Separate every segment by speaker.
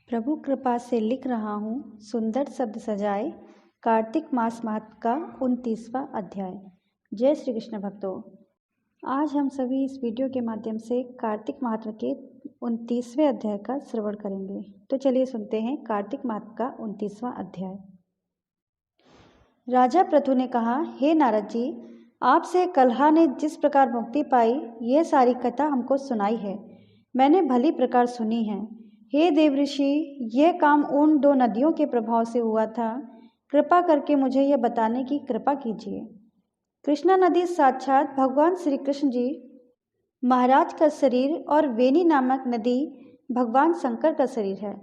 Speaker 1: प्रभु कृपा से लिख रहा हूँ सुंदर शब्द सजाए कार्तिक मास माह का 29वां अध्याय। जय श्री कृष्ण भक्तों, आज हम सभी इस वीडियो के माध्यम से कार्तिक माह के 29वें अध्याय का श्रवण करेंगे। तो चलिए सुनते हैं कार्तिक माह का 29वां अध्याय। राजा पृथु ने कहा, हे नारद जी, आपसे कलहा ने जिस प्रकार मुक्ति पाई यह सारी कथा हमको सुनाई है, मैंने भली प्रकार सुनी है। हे देवऋषि, यह काम उन दो नदियों के प्रभाव से हुआ था। कृपा करके मुझे यह बताने की कृपा कीजिए। कृष्णा नदी साक्षात भगवान श्री कृष्ण जी महाराज का शरीर और वेणी नामक नदी भगवान शंकर का शरीर है।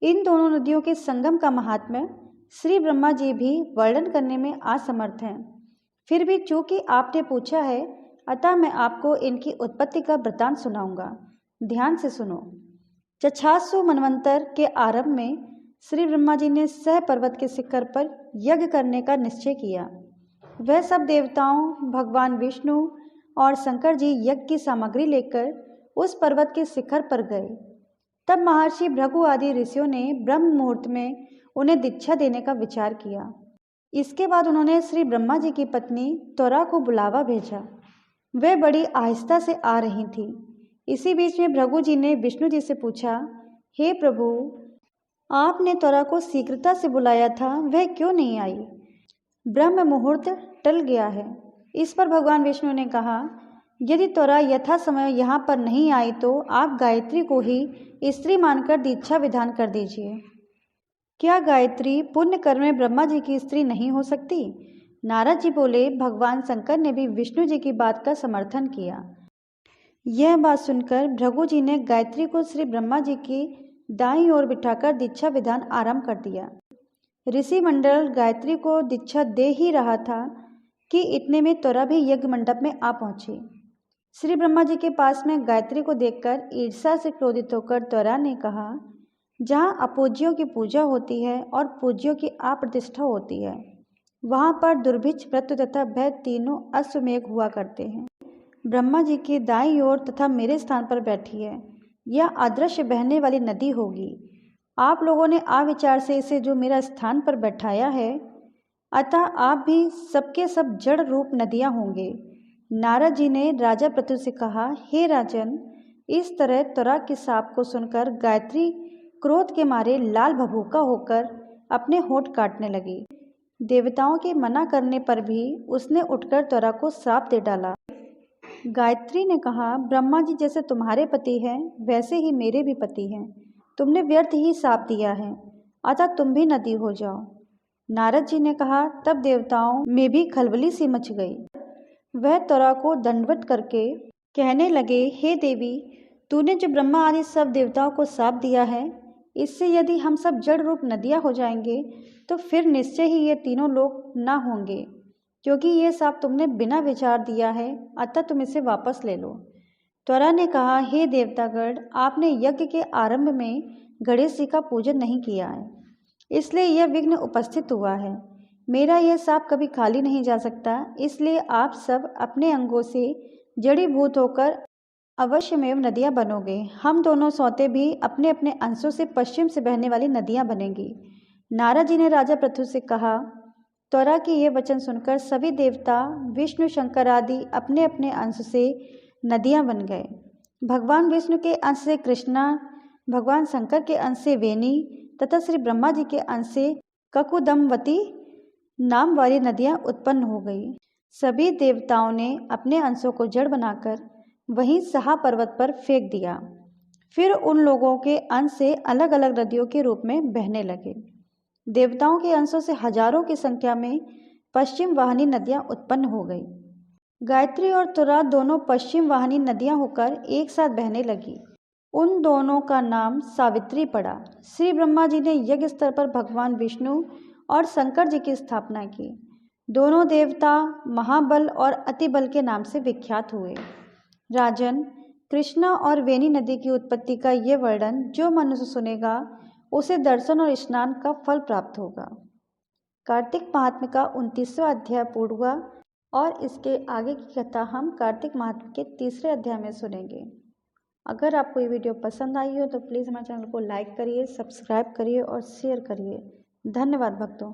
Speaker 1: इन दोनों नदियों के संगम का महात्म्य श्री ब्रह्मा जी भी वर्णन करने में असमर्थ हैं। फिर भी चूंकि आपने पूछा है, अतः मैं आपको इनकी उत्पत्ति का वृतांत सुनाऊंगा। ध्यान से सुनो। चक्षासु मनवंतर के आरंभ में श्री ब्रह्मा जी ने सह पर्वत के शिखर पर यज्ञ करने का निश्चय किया। वह सब देवताओं, भगवान विष्णु और शंकर जी यज्ञ की सामग्री लेकर उस पर्वत के शिखर पर गए। तब महर्षि भृगु आदि ऋषियों ने ब्रह्म मुहूर्त में उन्हें दीक्षा देने का विचार किया। इसके बाद उन्होंने श्री ब्रह्मा जी की पत्नी त्वरा को बुलावा भेजा। वह बड़ी आहिस्ता से आ रही थी। इसी बीच में भृगु जी ने विष्णु जी से पूछा, हे प्रभु, आपने त्वरा को शीघ्रता से बुलाया था, वह क्यों नहीं आई? ब्रह्म मुहूर्त टल गया है। इस पर भगवान विष्णु ने कहा, यदि त्वरा यथा समय यहाँ पर नहीं आई तो आप गायत्री को ही स्त्री मानकर दीक्षा विधान कर दीजिए। क्या गायत्री पुण्य कर्म में ब्रह्मा जी की स्त्री नहीं हो सकती? नारद जी बोले, भगवान शंकर ने भी विष्णु जी की बात का समर्थन किया। यह बात सुनकर भृगु जी ने गायत्री को श्री ब्रह्मा जी की दाईं ओर बिठाकर दीक्षा विधान आरंभ कर दिया। ऋषि मंडल गायत्री को दीक्षा दे ही रहा था कि इतने में त्वरा भी यज्ञ मंडप में आ पहुंची। श्री ब्रह्मा जी के पास में गायत्री को देखकर ईर्ष्या से क्रोधित होकर त्वरा ने कहा, जहाँ अपूज्यों की पूजा होती है और पूज्यों की अप्रतिष्ठा होती है, वहाँ पर दुर्भिक्ष, मृत्यु तथा भय तीनों अश्वमेघ हुआ करते हैं। ब्रह्मा जी की दाईं ओर तथा मेरे स्थान पर बैठी है। यह अदृश्य बहने वाली नदी होगी। आप लोगों ने अविचार से इसे जो मेरा स्थान पर बैठाया है, अतः आप भी सबके सब जड़ रूप नदियां होंगे। नारद जी ने राजा पृथु से कहा, हे राजन, इस तरह त्वरा के शाप को सुनकर गायत्री क्रोध के मारे लाल भभूका होकर अपने होंठ काटने लगी। देवताओं के मना करने पर भी उसने उठकर त्वरा को श्राप दे डाला। गायत्री ने कहा, ब्रह्मा जी जैसे तुम्हारे पति हैं वैसे ही मेरे भी पति हैं। तुमने व्यर्थ ही शाप दिया है, अतः तुम भी नदी हो जाओ। नारद जी ने कहा, तब देवताओं में भी खलबली सी मच गई। वह त्वरा को दंडवत करके कहने लगे, हे देवी, तूने जो ब्रह्मा आदि सब देवताओं को शाप दिया है, इससे यदि हम सब जड़ रूप नदियाँ हो जाएंगे तो फिर निश्चय ही ये तीनों लोग न होंगे, क्योंकि ये शाप तुमने बिना विचार दिया है, अतः तुम इसे वापस ले लो। त्वरा ने कहा, हे देवतागण, आपने यज्ञ के आरंभ में गणेश जी का पूजन नहीं किया है, इसलिए यह विघ्न उपस्थित हुआ है। मेरा यह शाप कभी खाली नहीं जा सकता, इसलिए आप सब अपने अंगों से जड़ीभूत होकर अवश्यमेव नदियाँ बनोगे। हम दोनों सौते भी अपने अपने अंशों से पश्चिम से बहने वाली नदियाँ बनेंगी। नारद जी ने राजा पृथु से कहा। त्वरा के ये वचन सुनकर सभी देवता, विष्णु, शंकर आदि अपने अपने अंश से नदियां बन गए। भगवान विष्णु के अंश से कृष्णा, भगवान शंकर के अंश से वेणी तथा श्री ब्रह्मा जी के अंश से ककुदमवती नाम वाली नदियां उत्पन्न हो गई। सभी देवताओं ने अपने अंशों को जड़ बनाकर वहीं सहा पर्वत पर फेंक दिया। फिर उन लोगों के अंश से अलग अलग नदियों के रूप में बहने लगे। देवताओं के अंशों से हजारों की संख्या में पश्चिम वाहिनी नदियां उत्पन्न हो गई। गायत्री और त्वरा दोनों पश्चिम वाहिनी नदियां होकर एक साथ बहने लगी। उन दोनों का नाम सावित्री पड़ा। श्री ब्रह्मा जी ने यज्ञ स्तर पर भगवान विष्णु और शंकर जी की स्थापना की। दोनों देवता महाबल और अतिबल के नाम से विख्यात हुए। राजन, कृष्णा और वेणी नदी की उत्पत्ति का ये वर्णन जो मनुष्य सुनेगा उसे दर्शन और स्नान का फल प्राप्त होगा। कार्तिक महात्म्य का 29वां अध्याय पूर्ण हुआ और इसके आगे की कथा हम कार्तिक महात्म्य के 3रे अध्याय में सुनेंगे। अगर आपको ये वीडियो पसंद आई हो तो प्लीज़ हमारे चैनल को लाइक करिए, सब्सक्राइब करिए और शेयर करिए। धन्यवाद भक्तों।